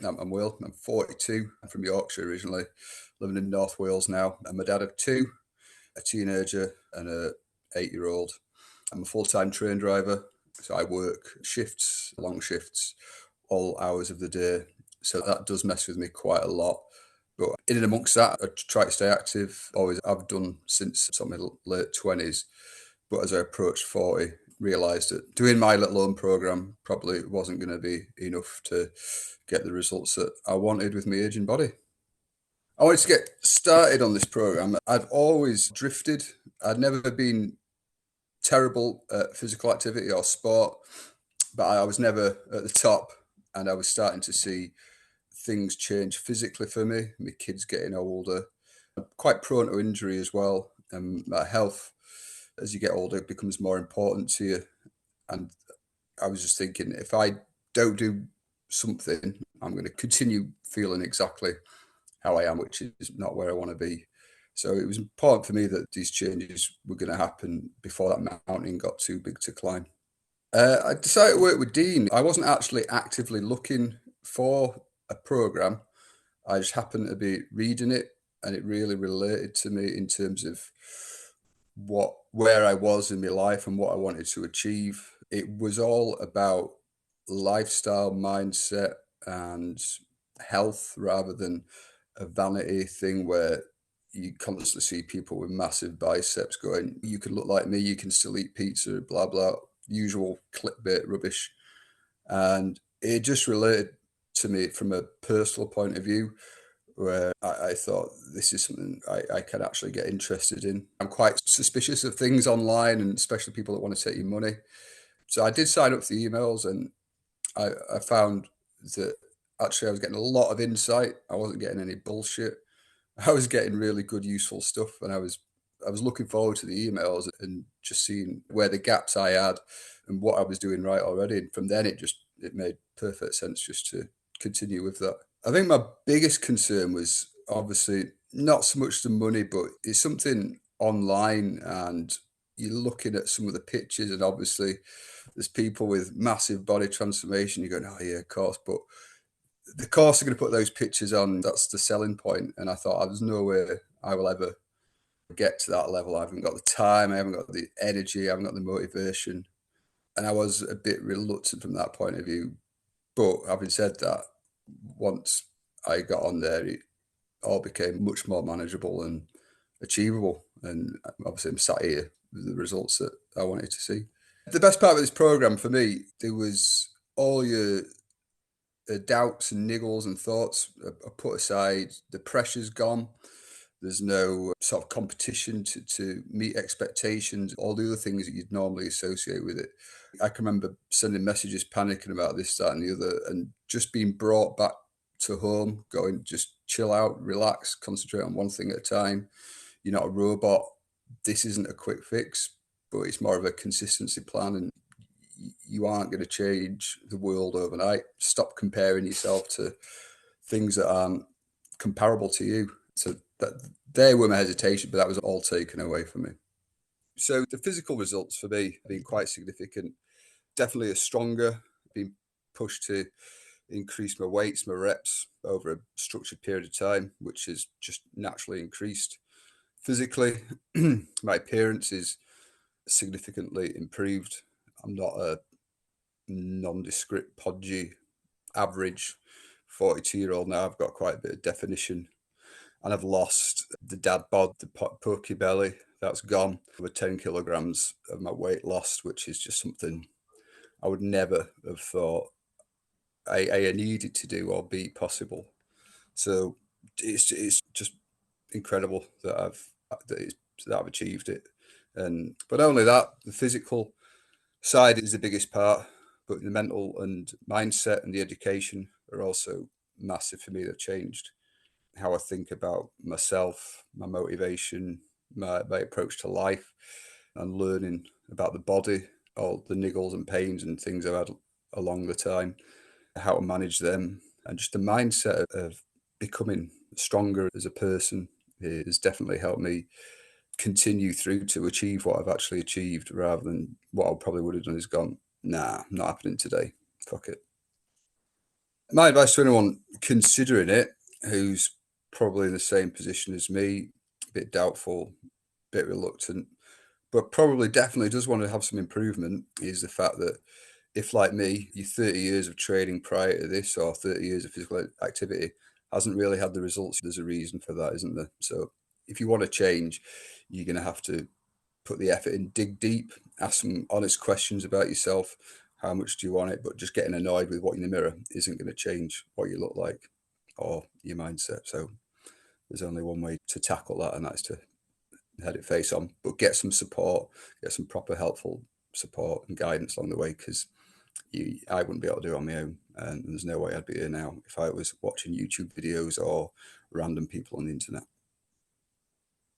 I'm Will. I'm 42. I'm from Yorkshire originally, living in North Wales now. I'm a dad of two, a teenager and a 8-year-old. I'm a full-time train driver, so I work shifts, long shifts, all hours of the day. So that does mess with me quite a lot. But in and amongst that, I try to stay active. Always have done since sort of my late 20s. But as I approached 40, realised that doing my little own programme probably wasn't going to be enough to get the results that I wanted with my aging body. I wanted to get started on this programme. I've always drifted. I'd never been terrible at physical activity or sport, but I was never at the top, and I was starting to see things change physically for me. My kids getting older, I'm quite prone to injury as well, and my health as you get older becomes more important to you. And I was just thinking, if I don't do something, I'm going to continue feeling exactly how I am, which is not where I want to be. So it was important for me that these changes were going to happen before that mountain got too big to climb. I decided to work with Dean. I wasn't actually actively looking for a program. I just happened to be reading it, and it really related to me in terms of where I was in my life and what I wanted to achieve. It was all about lifestyle, mindset, and health rather than a vanity thing where you constantly see people with massive biceps going, you can look like me, you can still eat pizza, blah, blah, usual clickbait rubbish. And it just related to me from a personal point of view where I thought this is something I can actually get interested in. I'm quite suspicious of things online and especially people that want to take your money. So I did sign up for the emails, and I found that actually I was getting a lot of insight. I wasn't getting any bullshit. I was getting really good, useful stuff, and I was looking forward to the emails and just seeing where the gaps I had and what I was doing right already. And from then, it made perfect sense just to continue with that. I think my biggest concern was obviously not so much the money, but it's something online, and you're looking at some of the pictures, and obviously there's people with massive body transformation. You're going, oh yeah, of course, but the course are going to put those pictures on. That's the selling point. And I thought, there's no way I will ever get to that level. I haven't got the time. I haven't got the energy. I haven't got the motivation. And I was a bit reluctant from that point of view. But having said that, once I got on there, it all became much more manageable and achievable. And obviously, I'm sat here with the results that I wanted to see. The best part of this program for me, there was all your doubts and niggles and thoughts are put aside. The pressure's gone. There's no sort of competition to meet expectations, all the other things that you'd normally associate with it. I can remember sending messages panicking about this, that, and the other, and just being brought back to home, going, just chill out, relax, concentrate on one thing at a time. You're not a robot. This isn't a quick fix, but it's more of a consistency plan, and you aren't going to change the world overnight. Stop comparing yourself to things that aren't comparable to you. So that there were my hesitation, but that was all taken away from me. So the physical results for me have been quite significant. Definitely a stronger, being pushed to increase my weights, my reps over a structured period of time, which has just naturally increased. Physically, my appearance is significantly improved. I'm not a nondescript, podgy, average 42-year-old now. I've got quite a bit of definition, and I've lost the dad bod, the pokey belly. That's gone. With 10 kilograms of my weight lost, which is just something I would never have thought I needed to do or be possible. So it's just incredible that I've achieved it. And but not only that, the physical side is the biggest part, but the mental and mindset and the education are also massive for me. They've changed how I think about myself, my motivation, my approach to life, and learning about the body, all the niggles and pains and things I've had along the time, how to manage them, and just the mindset of becoming stronger as a person has definitely helped me continue through to achieve what I've actually achieved, rather than what I probably would have done is gone, nah, not happening today. Fuck it. My advice to anyone considering it who's probably in the same position as me, a bit doubtful, a bit reluctant, but probably definitely does want to have some improvement, is the fact that if, like me, your 30 years of training prior to this or 30 years of physical activity hasn't really had the results, there's a reason for that, isn't there? So if you want to change, you're going to have to put the effort in, dig deep, ask some honest questions about yourself. How much do you want it? But just getting annoyed with what in the mirror isn't going to change what you look like or your mindset. So there's only one way to tackle that, and that's to head it face on. But get some support, get some proper helpful support and guidance along the way, because I wouldn't be able to do it on my own. And there's no way I'd be here now if I was watching YouTube videos or random people on the internet.